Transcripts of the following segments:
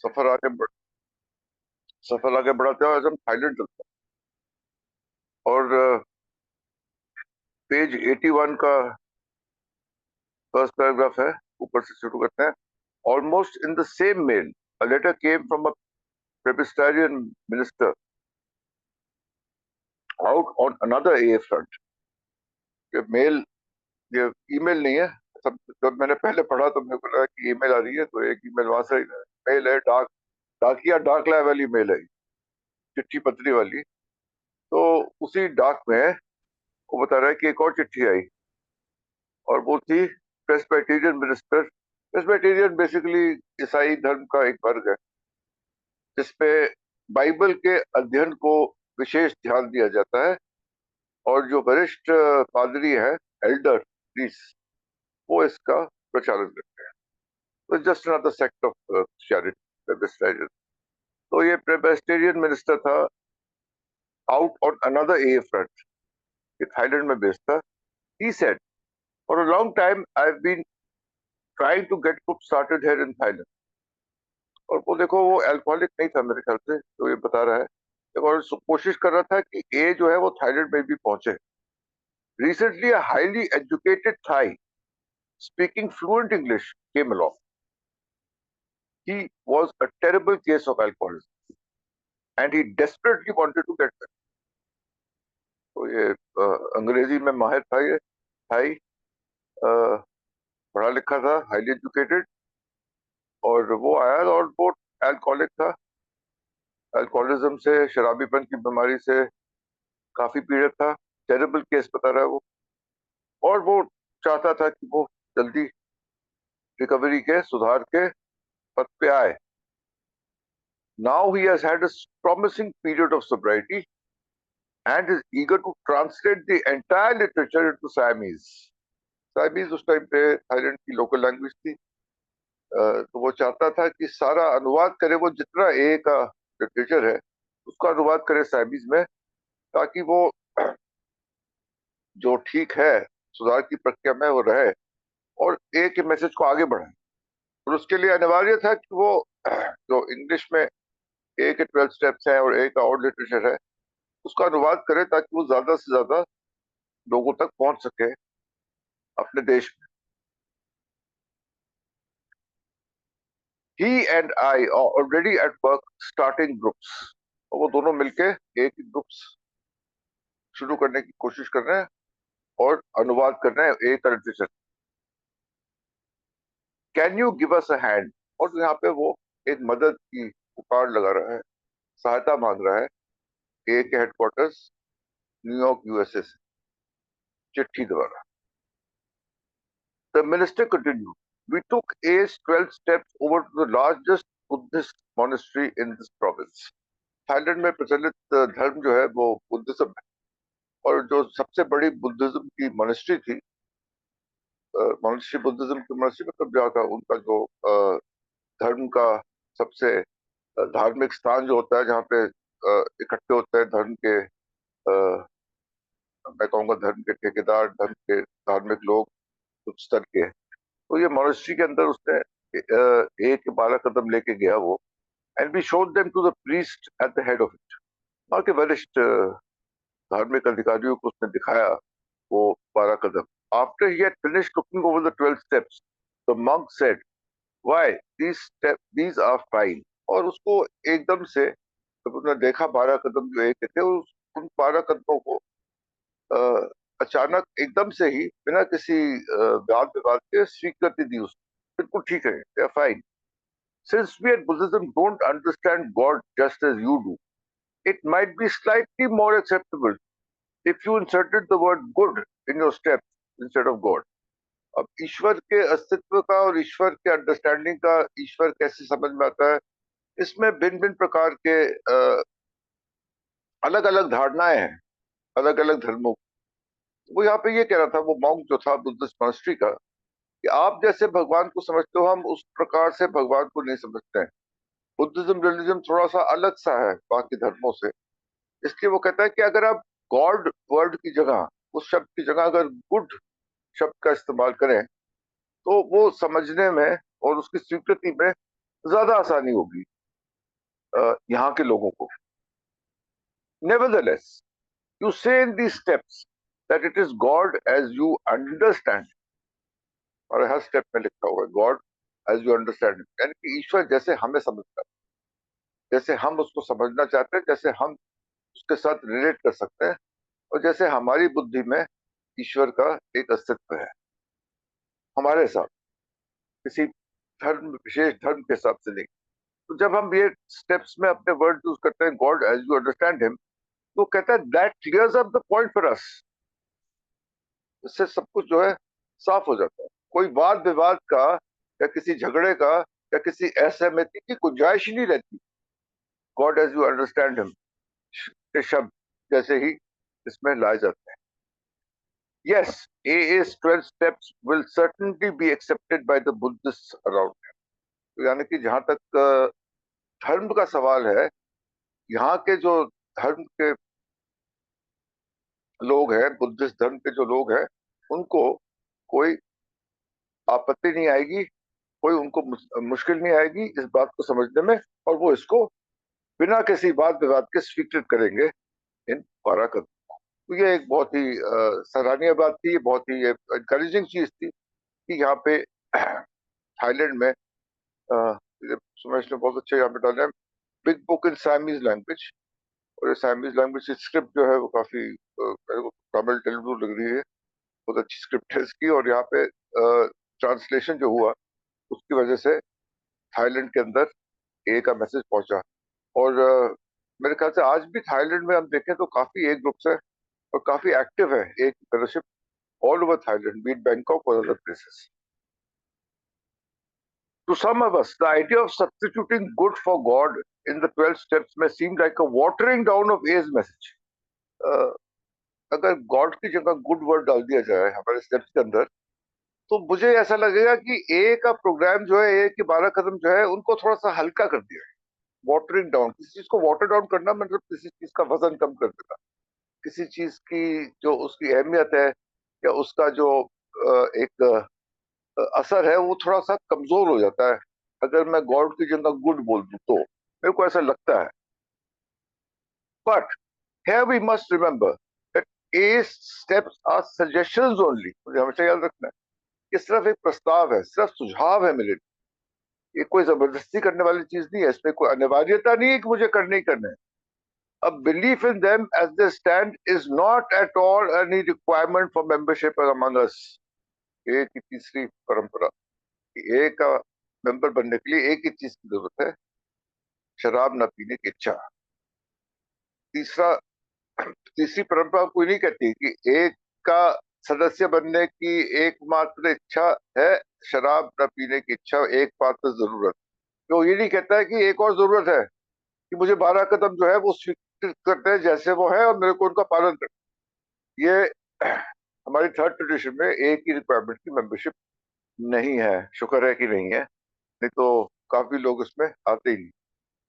सफर आगे बढ़ सफर आगे बढ़ाते हैं, आज हम थाईलैंड चलते हैं। और पेज 81 का फर्स्ट पैराग्राफ है, ऊपर से शुरू करते हैं। Almost in the same mail a letter came from a Presbyterian minister out on another a front. ये मेल, ये ईमेल नहीं है। सब जब मैंने पहले पढ़ा तो मेरे को लगा कि ईमेल आ रही है, तो एक ईमेल वहां से मेल है, डाकिया डाक लाए वाली मेल है, चिट्ठी पत्री वाली। तो उसी डाक में वो बता रहा है कि एक और चिट्ठी आई, और वो थी प्रेस्बिटेरियन मिनिस्टर। प्रेस्बिटेरियन बेसिकली ईसाई धर्म का एक वर्ग है जिसपे बाइबल के अध्ययन को विशेष ध्यान दिया जाता है, और जो वरिष्ठ पादरी है, एल्डर प्रीस्ट, वो इसका प्रचारण करते हैं। तो just another sect of Christianity, Presbyterian. तो ये प्रेस्बिटेरियन मिनिस्टर था, out on another a front, ये थाईलैंड में बेस्ड था। He said, for a long time I have been trying to get group started here in Thailand. और वो देखो, वो अल्कोहलिक नहीं था मेरे ख्याल से, तो ये बता रहा है। और कोशिश कर रहा था कि ये जो है वो थाईलैंड में भी पहुंचे। Recently a highly educated Thai speaking fluent English came along. He was a terrible case of alcoholism and he desperately wanted to get better. तो ये अंग्रेजी में माहिर था, ये थाई, पढ़ा लिखा था, हाईली एजुकेटेड, और वो आया और वो अल्कोहलिक था। अल्कोहलिज्म से, शराबीपन की बीमारी से काफी पीड़ित था। टेरिबल केस बता रहा है वो, और वो चाहता था कि वो जल्दी रिकवरी के, सुधार के पथ पे आए। Now he has had a promising period of sobriety and is eager to translate the entire literature into Siamese. Siamese उस टाइम पे थाईलैंड की लोकल लैंग्वेज थी। तो वो चाहता था कि सारा अनुवाद करे, वो जितना ए का लिटरेचर है उसका अनुवाद करे साइमीज में, ताकि वो जो ठीक है सुधार की प्रक्रिया में वो रहे और ए के मैसेज को आगे बढ़ाए। और उसके लिए अनिवार्य था कि वो जो इंग्लिश में ए के 12 स्टेप्स हैं और ए का और लिटरेचर है उसका अनुवाद करे, ताकि वो ज्यादा से ज्यादा लोगों तक पहुंच सके अपने देश में। He and I are already at work starting groups. और वो दोनों मिलके एक ही ग्रुप्स शुरू करने की कोशिश कर रहे हैं और अनुवाद कर रहे हैं ए का literature. Can you give us a hand? और यहाँ पे वो एक मदद की पुकार लगा रहा है, सहायता मांग रहा है ए के हेडक्वार्टर्स न्यूयॉर्क यूएसए से चिट्ठी द्वारा। The minister continued, we took A's 12 steps over to the largest Buddhist monastery in this province. Thailand में प्रचलित धर्म जो है वो बुद्धिज्म है, और जो सबसे बड़ी बुद्धिज्म की मोनेस्ट्री थी, मोनेस्ट्री बुद्धिज्म की मोनेस्ट्री मतलब जहाँ का उनका जो धर्म का सबसे धार्मिक स्थान जो होता है, जहाँ पे इकट्ठे होते हैं धर्म के, मैं कहूँगा धर्म के ठेकेदार, धर्म के धार्मिक लोग उच्च स्तर के। तो ये मोनेस्ट्री के अंदर उसने एक 12 कदम लेके गया वो, and we showed them to the priest at the head of it. वहाँ के वरिष्ठ धार्मिक अधिकारियों को उसने दिखाया वो 12 कदम। After he had finished looking over the 12 steps, the monk said, why these are fine। और उसको एकदम से जब उसने देखा 12 कदम जो एक थे, उन 12 कदमों को अचानक एकदम से ही बिना किसी वाद विवाद के स्वीकृति दी उसने। बिल्कुल ठीक है, they are fine. Since we at Buddhism don't understand God just as you do, it might be slightly more acceptable if you inserted the word good in your steps instead of God. अब ईश्वर के अस्तित्व का और ईश्वर के understanding का, ईश्वर कैसे समझ में आता है, इसमें भिन्न भिन्न प्रकार के अलग अलग धारणाएं हैं अलग अलग धर्मों। वो यहाँ पे ये कह रहा था, वो मॉन्क जो था बुद्धिस्ट मॉनेस्ट्री का, कि आप जैसे भगवान को समझते हो, हम उस प्रकार से भगवान को नहीं समझते हैं। बुद्धिज्म रिलीजन थोड़ा सा अलग सा है बाकी धर्मों से। इसलिए वो कहता है कि अगर आप गॉड वर्ड की जगह, उस शब्द की जगह अगर गुड शब्द का इस्तेमाल करें, तो वो समझने में और उसकी स्वीकृति में ज्यादा आसानी होगी। यहाँ के लोगों को। Nevertheless, you say in these steps that it is God as you understand, और हर स्टेप में लिखा हुआ है गॉड एज यू अंडरस्टैंड, यानी कि ईश्वर जैसे हमें समझता है, जैसे हम उसको समझना चाहते हैं, जैसे हम उसके साथ रिलेट कर सकते हैं, और जैसे हमारी बुद्धि में ईश्वर का एक अस्तित्व है हमारे साथ, किसी धर्म, विशेष धर्म के हिसाब से नहीं। तो जब हम ये स्टेप्स में अपने वर्ड यूज करते हैं God as you understand him, तो कहता है that clears up the point for us. इससे सब कुछ जो है साफ हो जाता है, कोई वाद विवाद का या किसी झगड़े का या किसी असहमति की गुंजाइश ही नहीं रहती। God as you understand him के शब्द जैसे ही इसमें लाए जाते हैं। Yes, AA's 12 steps will certainly be accepted by the Buddhists around him. तो यानी कि जहां तक धर्म का सवाल है, यहाँ के जो धर्म के लोग हैं, बुद्धिस्ट धर्म के जो लोग हैं, उनको कोई आपत्ति नहीं आएगी, कोई उनको मुश्किल नहीं आएगी इस बात को समझने में, और वो इसको बिना किसी वाद विवाद के स्वीकृत करेंगे इन 12 कदम। तो ये एक बहुत ही सराहनीय बात थी, बहुत ही एनकरेजिंग चीज थी कि यहाँ पे थाईलैंड में सुमेश ने बहुत अच्छे यहाँ पे डाले, big book in Siamese language, और ये साइमीज लैंग्वेज की स्क्रिप्ट जो है वो काफी मेरे को तमिल तेलुगु लग रही है, बहुत अच्छी स्क्रिप्ट है इसकी, और यहाँ पे ट्रांसलेशन जो हुआ उसकी वजह से थाईलैंड के अंदर ए का मैसेज पहुंचा। और मेरे ख्याल से आज भी थाईलैंड में हम देखें तो काफी ए ग्रुप्स है और काफी एक्टिव है एक फेलोशिप ऑल ओवर थाईलैंड, बीट बैंकॉक और other places. To some of us, the idea of substituting good for God in the 12 steps may seem like a watering down of A's message. अगर God की जगह good word डाल दिया जाए हमारे steps के अंदर, तो मुझे ऐसा लगेगा कि ए का प्रोग्राम जो है, ए के 12 कदम जो है, उनको थोड़ा सा हल्का कर दिया है। वाटरिंग डाउन, किसी चीज को वाटर डाउन करना मतलब किसी चीज का वजन कम कर देना, किसी चीज की जो उसकी अहमियत है या उसका जो एक असर है वो थोड़ा सा कमजोर हो जाता है अगर मैं गॉड की जगह गुड बोल दूं, तो मेरे को ऐसा लगता है। But here we must remember that A steps are suggestions only, मुझे हमेशा याद रखना है ये सिर्फ एक प्रस्ताव है, सिर्फ सुझाव है मेरे लिए, ये कोई जबरदस्ती करने वाली चीज नहीं है, इसमें कोई अनिवार्यता नहीं है कि मुझे करने ही करने हैं। A belief in them as they stand is not at all any requirement for membership among us. ए की तीसरी परंपरा, ए का मेंबर बनने के लिए एक ही चीज की जरूरत है, शराब न पीने की इच्छा। तीसरी परंपरा कोई नहीं कहती कि एक का सदस्य बनने की एकमात्र इच्छा है शराब न पीने की इच्छा, एकमात्र जरूरत। तो ये नहीं कहता है कि एक और जरूरत है कि मुझे 12 कदम जो है वो स्वीकृत करते हैं जैसे वो है और मेरे को उनका पालन करना। ये हमारी थर्ड ट्रेडिशन में एक ही रिक्वायरमेंट की मेंबरशिप नहीं है, शुक्र है कि नहीं है, नहीं तो काफी लोग इसमें आते ही नहीं।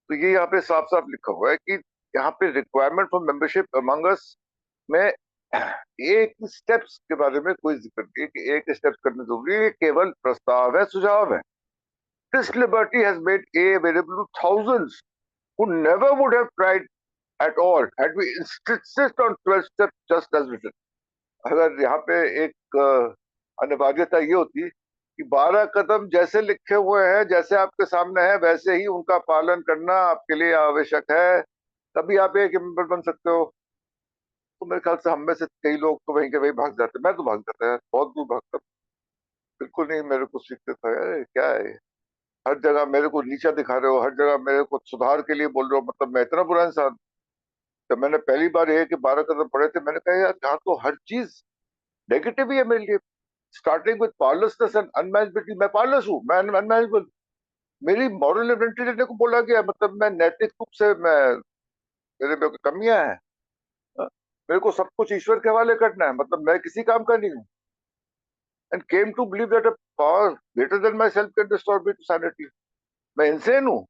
तो ये यहाँ पे साफ साफ लिखा हुआ है कि यहाँ पे रिक्वायरमेंट फॉर मेंबरशिप अमंग अस में एक स्टेप्स के बारे में कोई जिक्र नहीं है कि एक स्टेप्स करने जरूरी है, केवल प्रस्ताव है, सुझाव है। This liberty has made A available to thousands who never would have tried at all had we insisted on 12 steps just as written. अगर यहाँ पे एक अनिवार्यता ये होती कि 12 कदम जैसे लिखे हुए हैं, जैसे आपके सामने है, वैसे ही उनका पालन करना आपके लिए आवश्यक है, तभी आप एक मेंबर बन सकते हो, तो मेरे ख्याल से हम में से कई लोग तो वहीं के वहीं भाग जाते। मैं तो भाग जाता है, बहुत दूर भागता, बिल्कुल नहीं मेरे को सीखते था यार, क्या है हर जगह मेरे को नीचा दिखा रहे हो, हर जगह मेरे को सुधार के लिए बोल रहे हो, मतलब मैं इतना बुरा इंसान। जब मैंने पहली बार ये कि 12 कदम पढ़े थे, मैंने कहा यार यहाँ तो हर चीज नेगेटिव ही है मेरे लिए, स्टार्टिंग विद पावरलेसनेस एंड अनमैनेजेबिलिटी। मैं पावरलेस हूँ, मैं अनमैनेजेबल, मेरी मॉरल इडेंटिटी लेने को बोला गया, मतलब मैं नैतिक रूप से मैं, मेरे में कमियां हैं, हाँ? मेरे को सब कुछ ईश्वर के हवाले करना है, मतलब मैं किसी काम का नहीं हूँ। And came to believe that a power greater than myself can restore me to sanity. मैं इनसेन हूँ,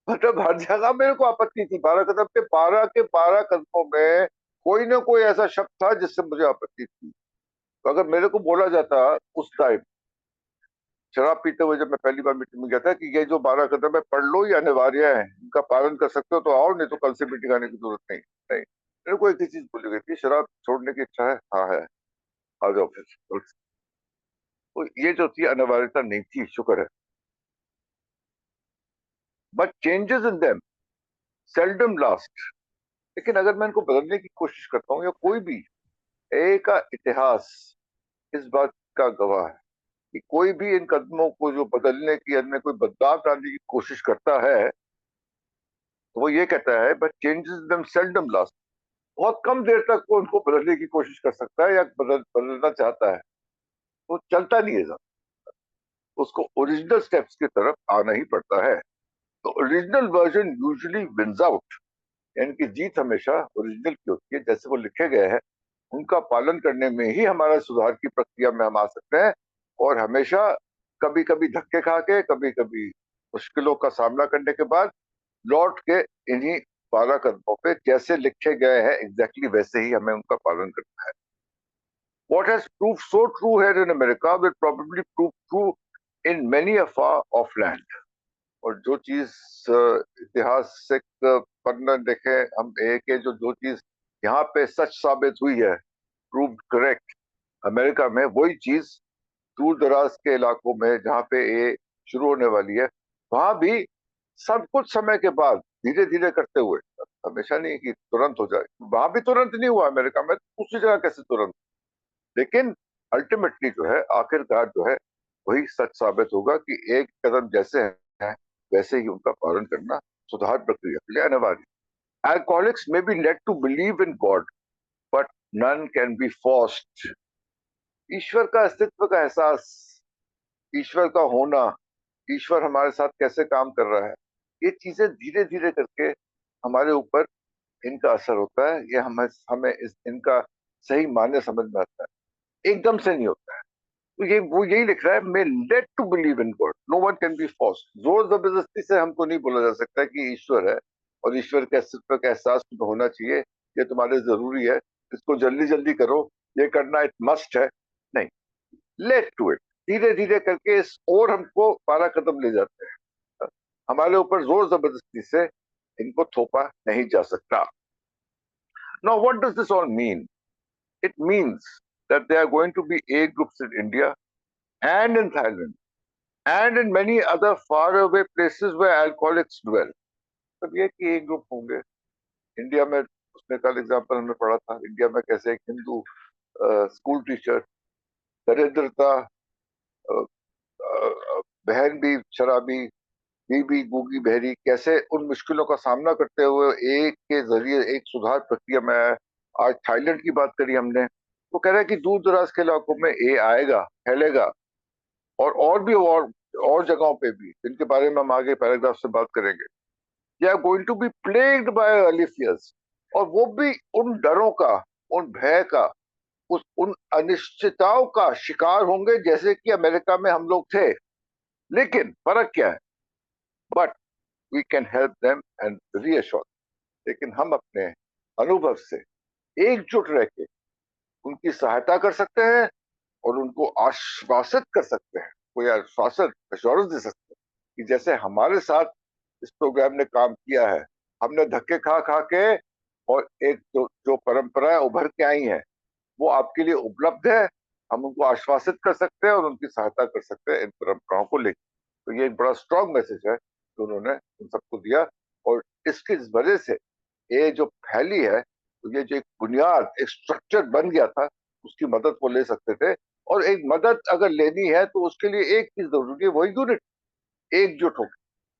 मतलब हर जगह मेरे को आपत्ति थी। 12 कदम के 12 कदमों में कोई ना कोई ऐसा शब्द था जिससे मुझे आपत्ति थी। तो अगर मेरे को बोला जाता उस टाइम शराब पीते हुए जब मैं पहली बार मीटिंग में गया था कि ये जो 12 कदम है पढ़ लो, ये अनिवार्य है, इनका पालन कर सकते हो तो आओ, नहीं तो कल से मीटिंग आने की जरूरत नहीं। नहीं, मेरे को एक ही चीज बोली गई थी, शराब छोड़ने की इच्छा है? हाँ है, आ जाओ फिर। तो ये जो थी अनिवार्यता नहीं थी, शुक्र है। But changes in them seldom last. लेकिन अगर मैं इनको बदलने की कोशिश करता हूँ, या कोई भी ए का इतिहास इस बात का गवाह है कि कोई भी इन कदमों को जो बदलने की, इनमें कोई बदलाव डालने की कोशिश करता है, तो वो ये कहता है but changes them seldom last. बहुत कम देर तक वो उनको बदलने की कोशिश कर सकता है या बदलना चाहता है, वो चलता नहीं है ज्यादा। उसको ओरिजिनल स्टेप्स की तरफ आना ही पड़ता है। तो original version usually wins out, यानी कि जीत हमेशा ओरिजिनल की होती है। जैसे वो लिखे गए हैं उनका पालन करने में ही हमारा सुधार की प्रक्रिया में हम आ सकते हैं। और हमेशा कभी कभी धक्के खा के, कभी कभी मुश्किलों का सामना करने के बाद लौट के इन्हीं 12 कदमों पे जैसे लिखे गए हैं एग्जैक्टली वैसे ही हमें उनका पालन करना है। What has proved so true here in America will probably prove true in many a far off land. और जो चीज ऐतिहासिक पन्ना देखे हम एक है, जो जो चीज यहाँ पे सच साबित हुई है, प्रूव्ड करेक्ट, अमेरिका में वही चीज दूर दराज के इलाकों में जहाँ पे ये शुरू होने वाली है, वहां भी सब कुछ समय के बाद धीरे धीरे करते हुए, हमेशा नहीं कि तुरंत हो जाए, वहां भी तुरंत नहीं हुआ अमेरिका में, दूसरी जगह कैसे तुरंत। लेकिन अल्टीमेटली जो है, आखिरकार जो है, वही सच साबित होगा कि एक कदम जैसे है वैसे ही उनका पालन करना सुधार प्रक्रिया के लिए अनिवार्य है। Alcoholics may be led to believe in God, but none can be forced. ईश्वर का अस्तित्व का एहसास, ईश्वर का होना, ईश्वर हमारे साथ कैसे काम कर रहा है, ये चीजें धीरे धीरे करके हमारे ऊपर इनका असर होता है। ये हमें इनका सही मायने समझ में आता है, एकदम से नहीं होता है। तो ये वो यही लिख रहा है, may let to believe in God, no one can be forced. जोर जबरदस्ती से हमको नहीं बोला जा सकता कि ईश्वर है और ईश्वर के अस्तित्व का एहसास तुम्हें होना चाहिए, ये तुम्हारे जरूरी है, इसको जल्दी जल्दी करो, ये करना इट मस्ट है। नहीं, लेट टू इट, धीरे धीरे करके इस और हमको 12 कदम ले जाते हैं। हमारे ऊपर जोर जबरदस्ती से इनको थोपा नहीं जा सकता। Now what does this all mean? It means that there are going to be A groups in India and in Thailand and in many other faraway places where alcoholics dwell. तब ये कि एक ग्रुप होंगे India में। उसने कल example हमने पढ़ा था, इंडिया में कैसे एक हिंदू स्कूल टीचर, दरिद्रता, बहन भी शराबी, बीबी गूंगी बहरी, कैसे उन मुश्किलों का सामना करते हुए एक के जरिए एक सुधार प्रक्रिया में आया। आज थाईलैंड की बात करी हमने, वो कह रहा है कि दूर दराज के इलाकों में ए आएगा, फैलेगा, और भी और जगहों पे भी, जिनके बारे में हम आगे पैराग्राफ से बात करेंगे। They are going to be plagued by early fears, और वो भी उन डरों का, उन भय का, उन अनिश्चितताओं का शिकार होंगे जैसे कि अमेरिका में हम लोग थे। लेकिन फर्क क्या है? But we can help them and reassure. लेकिन हम अपने अनुभव से एकजुट रह के उनकी सहायता कर सकते हैं और उनको आश्वासित कर सकते हैं, कोई आश्वासन, एश्योरेंस दे सकते हैं कि जैसे हमारे साथ इस प्रोग्राम ने काम किया है, हमने धक्के खा खा के, और एक जो परंपराएं उभर के आई हैं वो आपके लिए उपलब्ध है। हम उनको आश्वासित कर सकते हैं और उनकी सहायता कर सकते हैं इन परंपराओं को लेकर। तो ये एक बड़ा स्ट्रांग मैसेज है जो उन्होंने उन सबको दिया। और इसकी वजह से ये जो फैली है, तो ये जो एक बुनियाद, एक स्ट्रक्चर बन गया था, उसकी मदद वो ले सकते थे। और एक मदद अगर लेनी है तो उसके लिए एक चीज जरूरी है, वही यूनिट, एकजुट हो।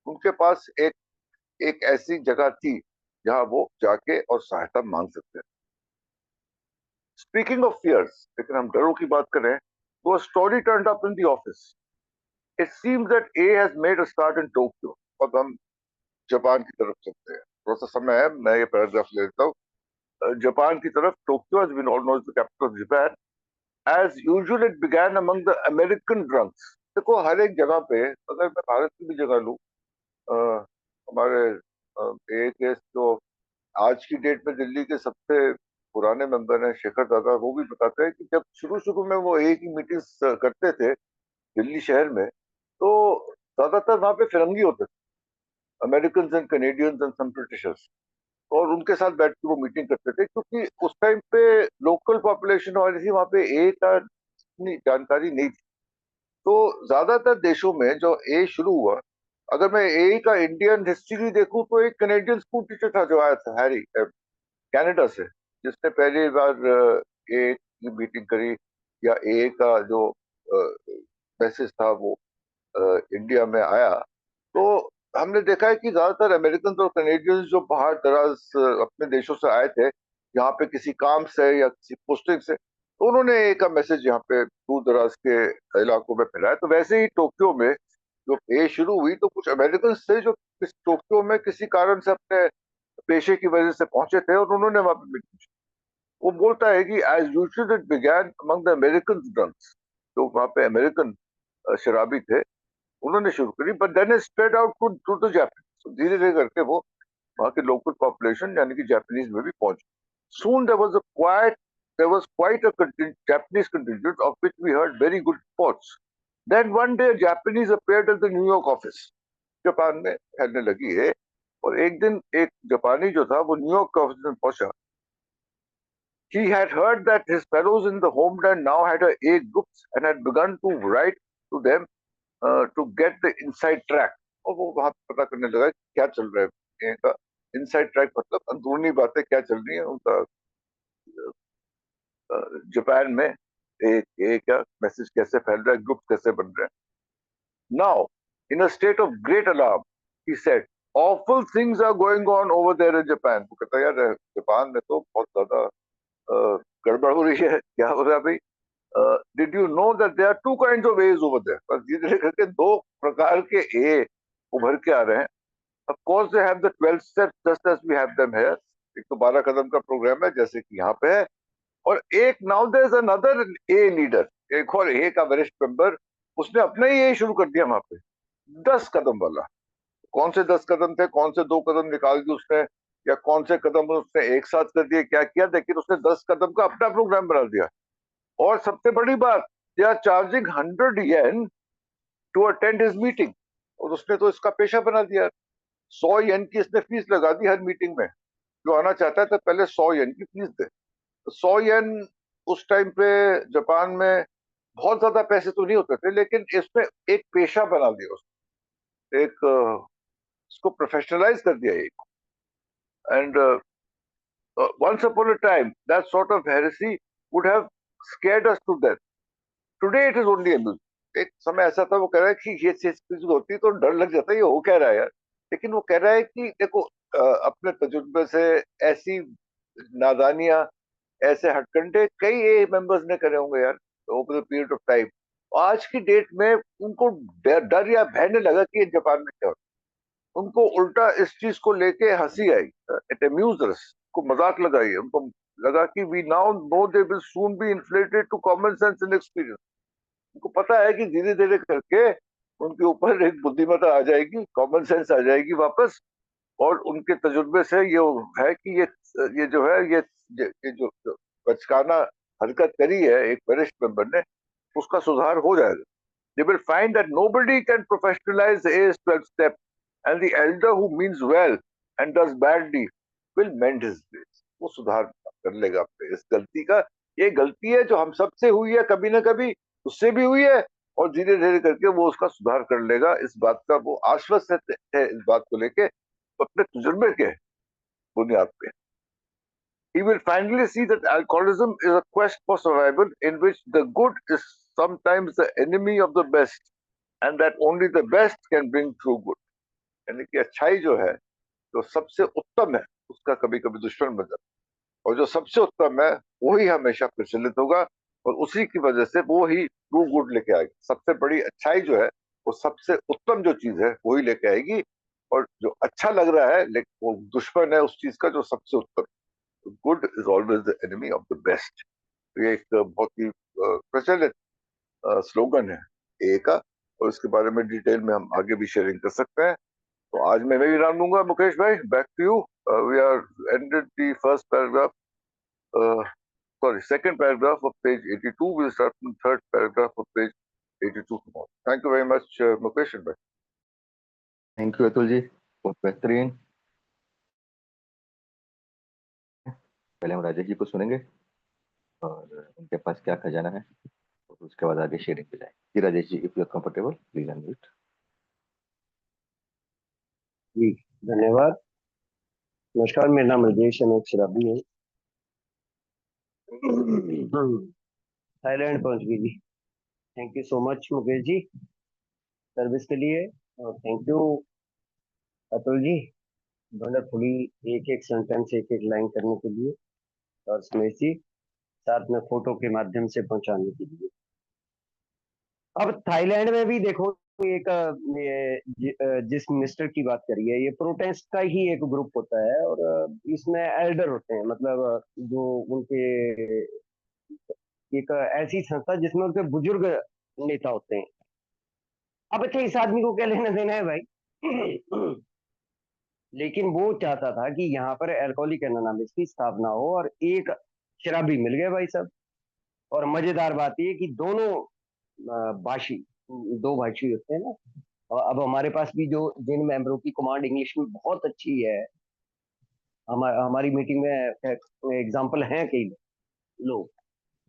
उनके पास एक ऐसी जगह थी जहां वो जाके और सहायता मांग सकते हैं। स्पीकिंग ऑफ फियर्स, लेकिन हम डरों की बात करें तो story turned up in the office. It seems that A has made a start in Tokyo. अब हम जापान की तरफ चलते हैं, थोड़ा सा समय है, मैं ये पैराग्राफ ले लेता हूँ। जापान की तरफ, Tokyo has been all known as the capital of Japan. As usual, it began among the American drunks. देखो हर एक जगह पे, अगर मैं भारत की भी जगह लूँ, हमारे एक केस तो आज की डेट में दिल्ली के सबसे पुराने मेंबर हैं, शेखर दादा, वो भी बताते हैं कि जब शुरू शुरू में वो एक ही मीटिंग करते थे दिल्ली शहर में, तो ज्यादातर वहां पे फिरंगी होते थे, American and Canadians and some Britishers, और उनके साथ बैठ के वो मीटिंग करते थे, क्योंकि उस टाइम पे लोकल पॉपुलेशन वाली थी वहां पे, ए का इतनी जानकारी नहीं थी। तो ज्यादातर देशों में जो ए शुरू हुआ, अगर मैं ए का इंडियन हिस्ट्री देखूं तो एक कनेडियन स्कूल टीचर था जो आया था, हैरी, कनाडा से, जिसने पहली बार ए की मीटिंग करी, या ए का जो मैसेज था वो इंडिया में आया। तो हमने देखा है कि ज्यादातर अमेरिकन और कनेडियंस जो बाहर दराज अपने देशों से आए थे, यहाँ पे किसी काम से या किसी पोस्टिंग से, तो उन्होंने ए का मैसेज यहाँ पे दूर दराज के इलाकों में फैलाया। तो वैसे ही टोक्यो में जो ए शुरू हुई, तो कुछ अमेरिकन थे जो टोक्यो में किसी कारण से अपने पेशे की वजह से पहुंचे थे, और उन्होंने वहां पे मीटिंग। वो बोलता है कि as usual it began among the American drunks, जो वहां पे अमेरिकन शराबी थे, उन्होंने शुरू करी, but then it spread out to the Japanese. धीरे धीरे करके वो वहां की लोकल पॉपुलेशन यानी कि जापानीज में भी पहुंच। Soon there was quite a Japanese contingent of which we heard very good reports. Then one day Japanese appeared at the New York office, Japan में फैलने लगी है। और एक दिन एक जापानी जो था वो न्यूयॉर्क ऑफिस में पहुंचा। He had heard that his fellows in the homeland now had a A groups and had begun to write to them to get the inside track. और वो वहां पता करने लगा कि क्या चल रहा है इनका। इनसाइड ट्रैक मतलब अंदरूनी बातें क्या चल रही है उनका, जापान में एक क्या मैसेज कैसे फैल रहा है, ग्रुप कैसे बन रहे हैं। Now in a state of great alarm he said, awful things are going on over there in Japan। वो कहता है यार जापान में तो बहुत ज्यादा गड़बड़ हो रही है। क्या हो रहा है भाई? Did you know that there are two kinds of AA over there? बस धीरे करके दो प्रकार के ए उभर के आ रहे हैं। Of course they have the 12 steps just as we have them here. एक तो 12 कदम का प्रोग्राम है जैसे कि यहाँ पे है, और एक now there is another a leader, एक और ए का वरिष्ठ मेंबर, उसने अपना ही ए शुरू कर दिया वहां पे, 10 कदम वाला। कौन से 10 कदम थे, कौन से 2 कदम निकाल दिए उसने, या कौन से कदम उसने एक साथ कर दिए, क्या किया, लेकिन उसने 10 कदम का अपना प्रोग्राम बना दिया। और सबसे बड़ी बात, they are charging 100 yen to attend his meeting. और उसने तो इसका पेशा बना दिया। 100 येन की इसने फीस लगा दी हर मीटिंग में। जो आना चाहता है तो पहले 100 येन की फीस दे। 100 येन उस टाइम पे जापान में बहुत ज्यादा पैसे तो नहीं होते थे, लेकिन इसमें एक पेशा बना दिया उसने, एक इसको प्रोफेशनलाइज कर दिया एक। And once upon a time that sort of heresy would have scared us to death. Today it is only amusing. एक समय ऐसा था वो कह रहा है कि ये चीज होती तो डर लग जाता है, ये हो कह रहा है यार। लेकिन वो कह रहा है कि देखो अपने तजुर्बे से ऐसी नादानियां, ऐसे हटकंडे कई ए मेंबर्स ने करे होंगे यार over the period of time. आज की डेट में उनको डर या भयने लगा कि ये जापान में क्या होता है। उनको उल्टा इस चीज को लेके हंसी आई, इट अम्यूज्ड अस, को मजाक लगाई। उनको लगा कि we now know they will soon be inflated to common sense and experience. उनको पता है कि धीरे धीरे करके उनके ऊपर एक बुद्धिमत्ता आ जाएगी, कॉमन सेंस आ जाएगी वापस। और उनके तजुर्बे से ये है कि ये जो है ये जो बचकाना हरकत करी है एक वरिष्ठ मेंबर ने, उसका सुधार हो जाएगा। They will find that nobody can professionalize the AS 12 step, and the elder who means well and does badly will mend his ways। वो सुधार कर लेगा अपने इस गलती का। ये गलती है जो हम सबसे हुई है कभी ना कभी, उससे भी हुई है, और धीरे धीरे करके वो उसका सुधार कर लेगा। इस बात का वो आश्वस्त है इस बात को लेके अपने तजुर्बे के बुनियाद पे। He will finally see that alcoholism is a quest for survival in which the good is sometimes the enemy of the best, and that only the best can bring true good। यानी कि अच्छाई जो है, जो सबसे उत्तम है, उसका कभी कभी दुश्मन बन जाता है, और जो सबसे उत्तम है वही हमेशा प्रचलित होगा, और उसी की वजह से वो ही ट्रू गुड लेके आएगी। सबसे बड़ी अच्छाई जो है वो सबसे उत्तम जो चीज है वही लेके आएगी, और जो अच्छा लग रहा है लेकिन वो दुश्मन है उस चीज का जो सबसे उत्तम। Good is always the enemy of the best. ये एक बहुत ही प्रचलित स्लोगन है ए का, और इसके बारे में डिटेल में हम आगे भी शेयरिंग कर सकते हैं। तो आज मैं भी विराम लूंगा मुकेश भाई, back to you. We are ended the first paragraph, sorry, second paragraph of page 82. We'll start from third paragraph of page 82 tomorrow. Thank you very much, Mukesh bhai. Thank you Atul ji, बहुत बेहतरीन। पहले हम राजेश जी को सुनेंगे और उनके पास क्या खजाना है, और उसके बाद आगे शेयरिंग पे जाएंगे। जी Rajesh ji, if you are comfortable please unmute. जी धन्यवाद। नमस्कार, मेरा नाम राजेश अनोक शराबी है। थाईलैंड पहुंच गई जी। Thank you so much Mukesh ji service के लिए, और thank you Atul ji wonderfully एक एक सेंटेंस एक एक लाइन करने के लिए, और सुमेश जी साथ में फोटो के माध्यम से पहुंचाने के लिए। अब थाईलैंड में भी देखो एक जिस मिनिस्टर की बात करी है, ये प्रोटेस्ट का ही एक ग्रुप होता है, और इसमें एल्डर होते हैं, मतलब जो उनके एक ऐसी संस्था जिसमें उनके बुजुर्ग नेता होते हैं। अब अच्छा, इस आदमी को क्या लेना देना है भाई? लेकिन वो चाहता था कि यहाँ पर अल्कोहलिक एनोनिमस की स्थापना हो, और एक शराबी मिल गया भाई साहब। और मजेदार बात ये कि दोनों भाषी, दो भाषी होते हैं ना। और अब हमारे पास भी जो जिन मेंबरों की कमांड इंग्लिश में बहुत अच्छी है, हमारी मीटिंग में एग्जाम्पल हैं कई लोग,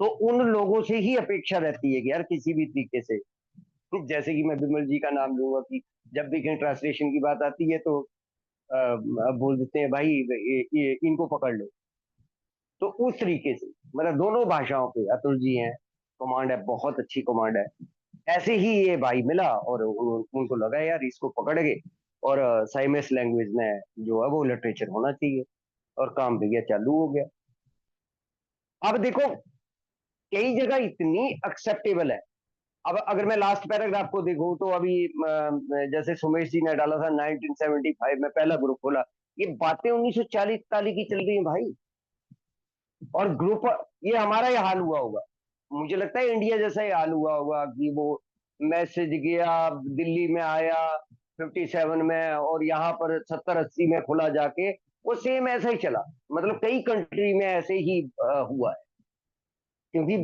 तो उन लोगों से ही अपेक्षा रहती है कि यार किसी भी तरीके से, जैसे कि मैं बिमल जी का नाम लूंगा कि जब भी कहीं ट्रांसलेशन की बात आती है तो बोल देते हैं भाई इनको पकड़ लो। तो उस तरीके से मतलब दोनों भाषाओं पे अतुल जी हैं, कमांड है, बहुत अच्छी कमांड है। ऐसे ही ये भाई मिला और उनको लगा यार इसको पकड़ गए, और साइमस लैंग्वेज में जो है वो लिटरेचर होना चाहिए, और काम भैया चालू हो गया। अब देखो कई जगह इतनी एक्सेप्टेबल है। अब अगर मैं लास्ट पैराग्राफ को देखूं तो अभी जैसे सुमेश जी ने डाला था 1975 में पहला ग्रुप खोला, ये बातें 1940 ताली की चल रही हैं भाई। और ग्रुप, ये हमारा ही हाल हुआ होगा, मुझे लगता है इंडिया जैसा ही हाल हुआ होगा कि वो मैसेज गया, दिल्ली में आया 57 में, और यहाँ पर 70-80 में खुला जाके, वो सेम ऐसा ही चला। मतलब कई कंट्री में ऐसे ही हुआ है। क्योंकि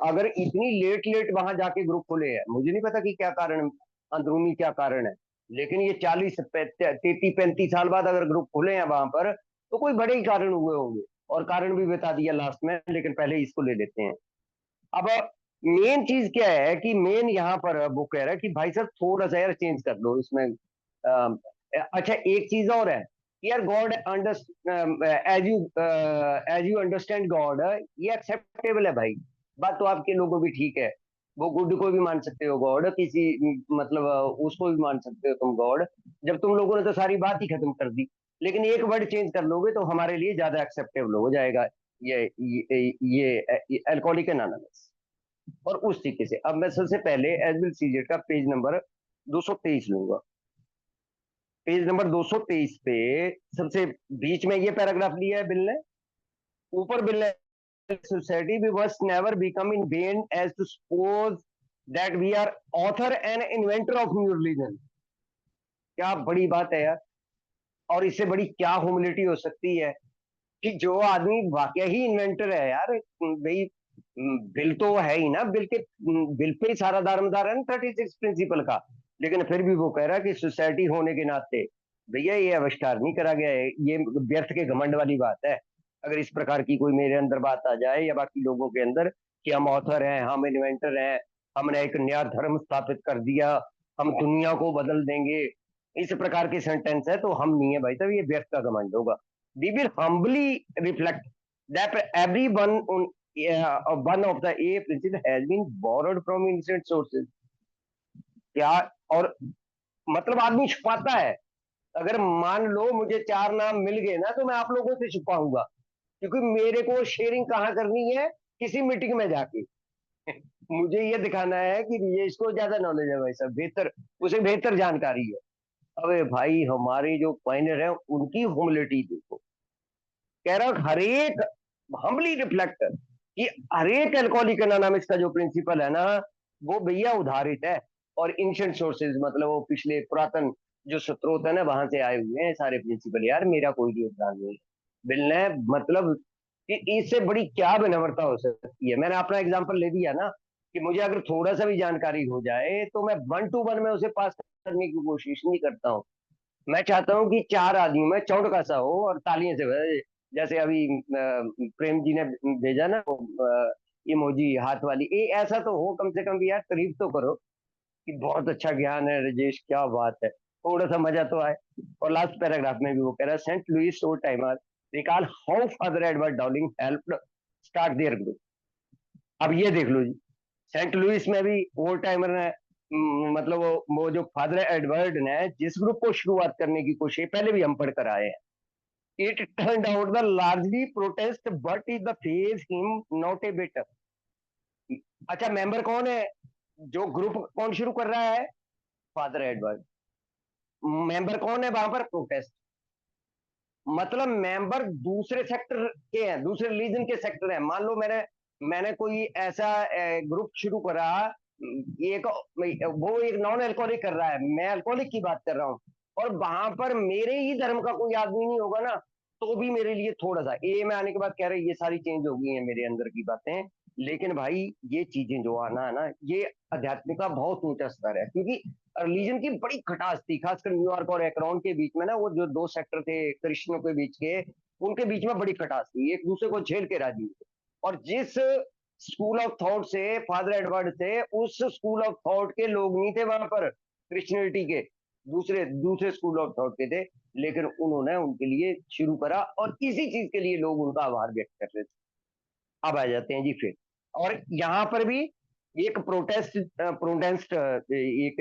अगर इतनी लेट लेट वहां जाके ग्रुप खुले हैं, मुझे नहीं पता कि क्या कारण, अंदरूनी क्या कारण है, लेकिन ये 40-33-35 साल बाद अगर ग्रुप खुले हैं वहां पर, तो कोई बड़े ही कारण हुए होंगे। और कारण भी बता दिया लास्ट में, लेकिन पहले इसको ले लेते हैं। अब मेन चीज क्या है कि मेन यहाँ पर वो कह रहा है कि भाई साहब थोड़ा सा यार चेंज कर लो इसमें। अच्छा एक चीज और है कि यार God as you understand God, ये एक्सेप्टेबल है भाई। बात तो आपके लोगों भी ठीक है, वो गुड को भी मान सकते हो गॉड, किसी मतलब उसको भी मान सकते हो तुम गॉड, जब तुम लोगों ने तो सारी बात ही खत्म कर दी। लेकिन एक वर्ड चेंज कर लोगे तो हमारे लिए ज्यादा एक्सेप्टेबल हो जाएगा, ये अल्कोहलिक एनोनिमस। और उस तरीके से अब मैं सबसे पहले एज विल सीजेड का पेज नंबर 223 लूंगा। पेज नंबर 223 पे सबसे बीच में ये पैराग्राफ लिया है बिल ने। ऊपर बिल ने, society we must never become in vain as to suppose that we are author and inventor of new religion। क्या बड़ी बात है यार, और इससे बड़ी क्या ह्यूमिलिटी हो सकती है कि जो आदमी वाकई ही इन्वेंटर है यार भाई। बिल तो है ही ना, बिल पे ही सारा दारोमदार है ना 36 प्रिंसिपल का। लेकिन फिर भी वो कह रहा है कि सोसाइटी होने के नाते भैया ये आविष्कार नहीं करा गया है, ये व्यर्थ के घमंड वाली बात है। अगर इस प्रकार की कोई मेरे अंदर बात आ जाए या बाकी लोगों के अंदर कि हम ऑथर हैं, हम इन्वेंटर हैं, हमने एक नया धर्म स्थापित कर दिया, हम दुनिया को बदल देंगे, इस प्रकार के सेंटेंस है तो हम नहीं है भाई साहब, ये व्यर्थ का घमंड होगा। We will humbly reflect that every one of the A principle has been borrowed from ancient sources। क्या, और मतलब आदमी छुपाता है। अगर मान लो मुझे 4 नाम मिल गए ना, तो मैं आप लोगों से छुपाऊंगा, क्योंकि मेरे को शेयरिंग कहाँ करनी है, किसी मीटिंग में जाके। मुझे ये दिखाना है कि ये इसको ज्यादा नॉलेज है भाई साहब, बेहतर, उसे बेहतर जानकारी है। अबे भाई हमारे जो पाइनर है उनकी ह्यूमिलिटी देखो। कह रहा हूं हर एक हम्बली रिफ्लेक्ट कि हर एक एल्कोहलिक एनोनिमस का जो प्रिंसिपल है ना, वो भैया उधारित है। और एंशिएंट सोर्सेज मतलब वो पिछले पुरातन जो स्रोत है ना, वहां से आए हुए हैं सारे प्रिंसिपल। यार मेरा कोई योगदान नहीं बिल ने, मतलब कि इससे बड़ी क्या विनम्रता हो सकती है। मैंने अपना एग्जांपल ले दिया ना कि मुझे अगर थोड़ा सा भी जानकारी हो जाए तो मैं 1 to 1 में उसे पास करने की कोशिश नहीं करता हूँ। मैं चाहता हूँ कि 4 आदमी में चौड़का सा हो और तालियों से बजाए। जैसे अभी प्रेम जी ने भेजा ना वो इमोजी हाथ वाली, ये ऐसा तो हो कम से कम भी यार, तारीफ तो करो कि बहुत अच्छा ज्ञान है राजेश, क्या बात है, थोड़ा सा मजा तो आए। और लास्ट पैराग्राफ में भी वो कह रहा है, Saint Louis old timer recall how father Edward Dowling helped start their group. अब ये देख लो जी, सेंट लुइस में भी ओल्ड टाइमर ने मतलब वो जो फादर एडवर्ड ने जिस ग्रुप को शुरुआत करने की कोशिश, पहले भी हम पढ़ कर आए हैं, it turn out the largely protest but is the phase him not a better. अच्छा, मेंबर कौन है, जो ग्रुप कौन शुरू कर रहा है, फादर एडवर्ड। मेंबर कौन है वहां पर, प्रोटेस्ट। मतलब मेंबर दूसरे सेक्टर के हैं, दूसरे रिलीजन के सेक्टर हैं। मान लो मैंने कोई ऐसा ग्रुप शुरू करा, एक वो एक नॉन अल्कोहलिक कर रहा है, मैं अल्कोहलिक की बात कर रहा हूँ, और वहां पर मेरे ही धर्म का कोई आदमी नहीं होगा ना, तो भी मेरे लिए थोड़ा सा, ए में आने के बाद कह रहे ये सारी चेंज हो गई हैं मेरे अंदर की बातें। लेकिन भाई ये चीजें जो आना है ना, ये आध्यात्मिक का बहुत ऊंचा स्तर है, क्योंकि रिलीजन की बड़ी खटास थी, खासकर न्यूयॉर्क और एकरॉन के बीच में ना, वो जो 2 सेक्टर थे क्रिश्चियनों के बीच के, उनके बीच में बड़ी खटास थी, एक दूसरे को झेल के राजी थे। और जिस स्कूल ऑफ थॉट से फादर एडवर्ड थे, उस स्कूल ऑफ थॉट के लोग नहीं थे वहां पर, क्रिश्चियनिटी के दूसरे दूसरे स्कूल ऑफ थॉट के थे। लेकिन उन्होंने उनके लिए शुरू करा, और इसी चीज के लिए लोग उनका आभार व्यक्त कर रहे थे। अब आ जाते हैं जी फिर, और यहाँ पर भी एक प्रोटेस्ट एक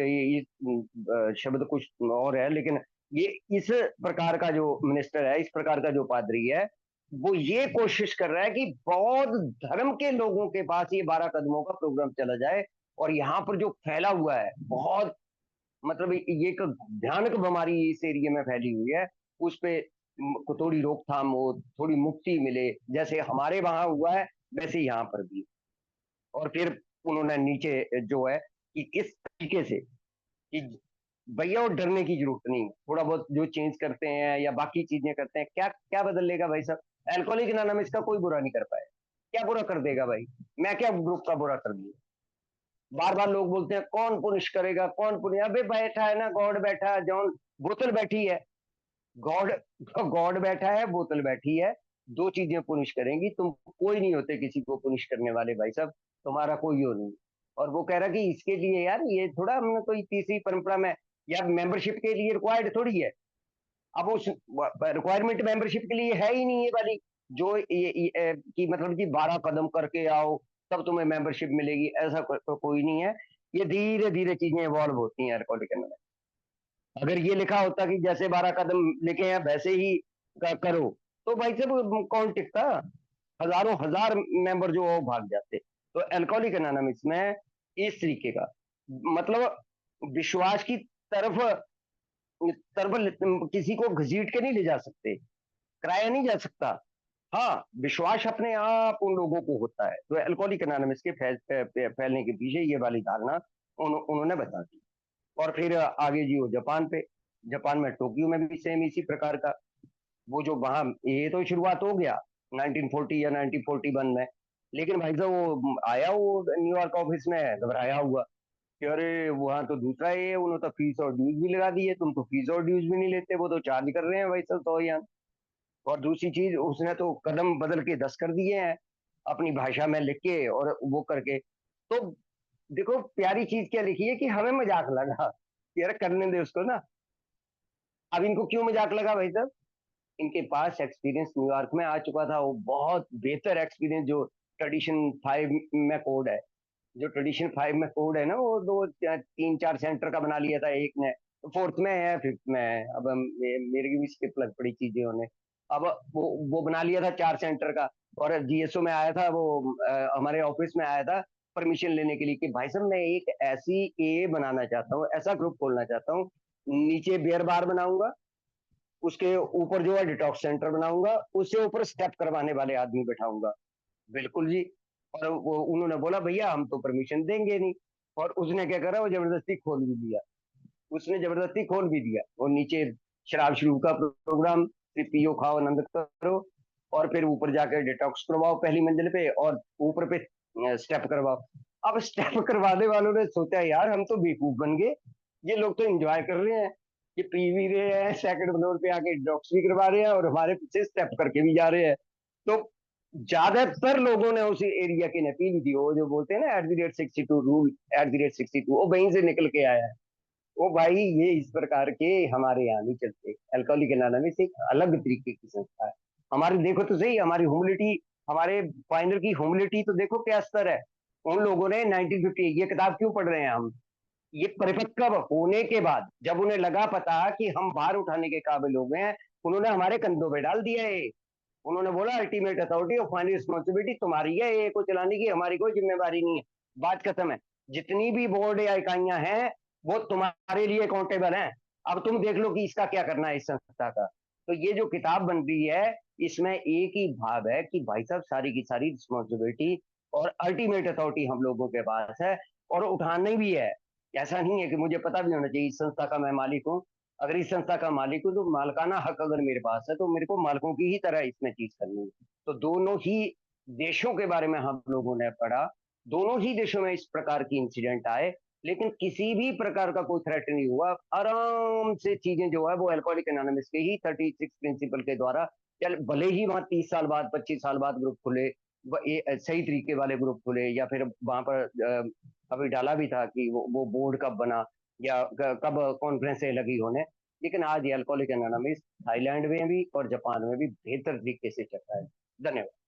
शब्द कुछ और है, लेकिन ये इस प्रकार का जो मिनिस्टर है, इस प्रकार का जो पादरी है, वो ये कोशिश कर रहा है कि बौद्ध धर्म के लोगों के पास ये 12 कदमों का प्रोग्राम चला जाए। और यहाँ पर जो फैला हुआ है बहुत, मतलब ये एक भयानक बीमारी इस एरिया में फैली हुई है, उस पे को थोड़ी रोकथाम हो, थोड़ी मुक्ति मिले, जैसे हमारे वहां हुआ है वैसे यहाँ पर भी। और फिर उन्होंने नीचे जो है कि किस तरीके से कि भैया वो डरने की जरूरत नहीं, थोड़ा बहुत जो चेंज करते हैं या बाकी चीजें करते हैं, क्या क्या बदल लेगा भाई साहब। एल्कोहलिक एनोनिमस का कोई बुरा नहीं कर पाए, क्या बुरा कर देगा भाई, मैं क्या ग्रुप का बुरा कर दिया। बार बार लोग बोलते हैं कौन पुनिश करेगा, कौन पुनिश, अबे बैठा है ना गॉड, बैठा है जॉन, बोतल बैठी है, गॉड गॉड बैठा है, बोतल बैठी है, दो चीजें पुनिश करेंगी, तुम कोई नहीं होते किसी को पुनिश करने वाले भाई साहब, तुम्हारा कोई हो नहीं। और वो कह रहा कि इसके लिए यार ये थोड़ा हमने कोई तीसरी परंपरा में, यार मेंबरशिप के लिए रिक्वायर्ड थोड़ी है। अब उस रिक्वायरमेंट मेंबरशिप के लिए है ही नहीं ये वाली, जो कि मतलब कि 12 कदम करके आओ तब तुम्हें मेंबरशिप मिलेगी, ऐसा कोई नहीं है। ये धीरे धीरे चीजें इवॉल्व होती हैं एल्कोहलिक एनोनिमस। अगर ये लिखा होता कि जैसे 12 कदम लिखे हैं वैसे ही करो, तो भाई साहब कौन टिकता, हजारों हजार मेंबर जो वो भाग जाते। तो अल्कोहलिक एनोनिमस में इस तरीके का, मतलब विश्वास की तरफ तरफ किसी को घसीट के नहीं ले जा सकते, कराया नहीं जा सकता। हाँ, विश्वास अपने आप उन लोगों को होता है। तो अल्कोहलिक एनोनिमस के फैलने के पीछे ये वाली धारणा उन्होंने बता दी। और फिर आगे जी वो जापान पे, जापान में टोक्यो में भी सेम इसी प्रकार का, वो जो वहां, ये तो शुरुआत हो गया 1940 या 1941 में। लेकिन भाई साहब वो आया वो न्यूयॉर्क ऑफिस में घबराया हुआ कि अरे वहां तो दूसरा है, उन्होंने तो फीस और ड्यूज भी लगा दी है, तुम तो फीस और ड्यूज भी नहीं लेते, वो तो चार्ज कर रहे हैं भाई साहब 100 यहाँ। और दूसरी चीज, उसने तो कदम बदल के 10 कर दिए हैं अपनी भाषा में लिख के और वो करके। तो देखो प्यारी चीज क्या लिखी है कि हमें मजाक लगा, यार करने दे उसको ना। अब इनको क्यों मजाक लगा भाई साहब, इनके पास एक्सपीरियंस न्यूयॉर्क में आ चुका था, वो बहुत बेहतर एक्सपीरियंस, जो ट्रेडिशन 5 में कोड है, जो ट्रेडिशन 5 में कोड है ना, वो 2 3 4 सेंटर का बना लिया था एक ने, तो फोर्थ में है, फिफ्थ में है। अब मेरे की भी स्किप लग पड़ी चीजें होने। अब वो बना लिया था 4 सेंटर का, और जीएसओ में आया था वो, हमारे ऑफिस में आया था परमिशन लेने के लिए कि भाई साहब मैं एक ऐसी ए बनाना चाहता हूँ, ऐसा ग्रुप खोलना चाहता हूँ, नीचे बियर बार बनाऊंगा, उसके ऊपर जो है डिटॉक्स सेंटर बनाऊंगा, उससे ऊपर स्टेप करवाने वाले आदमी बैठाऊंगा। बिल्कुल जी। और वो उन्होंने बोला भैया हम तो परमिशन देंगे नहीं। और उसने क्या करा, वो जबरदस्ती खोल भी दिया, उसने जबरदस्ती खोल भी दिया। और नीचे शराब शुरू का प्रोग्राम, सिर्फ पियो खाओ आनंद करो, और फिर ऊपर जाकर डिटॉक्स करवाओ पहली मंजिल पे, और ऊपर पे स्टेप करवाओ। अब स्टेप करवाने वालों ने सोचा यार हम तो बेवकूफ बन गए, ये लोग तो एंजॉय कर रहे हैं, ये पी भी रहे हैं, सेकंड फ्लोर पे आके ड्रग्स भी करवा रहे हैं और हमारे पीछे स्टेप करके भी जा रहे हैं। तो ज्यादातर लोगों ने उस एरिया की ने पी ली थी, वो जो बोलते हैं ना @62 रूल, @62 वो वहीं से निकल के आया है। वो भाई ये इस प्रकार के हमारे यहाँ नहीं चलते। अल्कोहलिक एनोनिमस एक अलग तरीके की संस्था है। हमारी देखो तो सही, हमारी ह्यूमिलिटी, हमारे फाइनल की ह्यूमिलिटी तो देखो क्या स्तर है। उन लोगों ने 1950 ये किताब क्यों पढ़ रहे हैं हम, ये परिपक्व होने के बाद जब उन्हें लगा पता कि हम भार उठाने के काबिल हो गए हैं, उन्होंने हमारे कंधों पे डाल दिया है। उन्होंने बोला अल्टीमेट अथॉरिटी और फाइनल रिस्पॉन्सिबिलिटी तुम्हारी है, ये को चलाने की हमारी कोई जिम्मेवारी नहीं है। बात खत्म है। जितनी भी बोर्ड या इकाइयां हैं वो तुम्हारे लिए अकाउंटेबल हैं। अब तुम देख लो कि इसका क्या करना है इस संस्था का। तो ये जो किताब बन रही है इसमें एक ही भाव है कि भाई साहब सारी की सारी रिस्पॉन्सिबिलिटी और अल्टीमेट अथॉरिटी हम लोगों के पास है और उठानी भी है। ऐसा नहीं है कि मुझे पता भी होना चाहिए इस संस्था का मैं मालिक हूँ। अगर इस संस्था का मालिक हूँ तो मालिकाना हक अगर मेरे पास है तो मेरे को मालिकों की ही तरह इसमें चीज करनी है। तो दोनों ही देशों के बारे में हम लोगों ने पढ़ा, दोनों ही देशों में इस प्रकार की इंसिडेंट आए, लेकिन किसी भी प्रकार का कोई थ्रेट नहीं हुआ। आराम से चीजें जो है वो अल्कोहलिक एनोनिमस के ही 36 प्रिंसिपल के द्वारा चल, भले ही वहां 30 साल बाद 25 साल बाद ग्रुप खुले, सही तरीके वाले ग्रुप खुले, या फिर वहां पर अभी डाला भी था कि वो बोर्ड कब बना या कब कॉन्फ्रेंसें लगी होने। लेकिन आज ये अल्कोहलिक एनोनिमस थाईलैंड में भी और जापान में भी बेहतर तरीके से चल रहा है। धन्यवाद।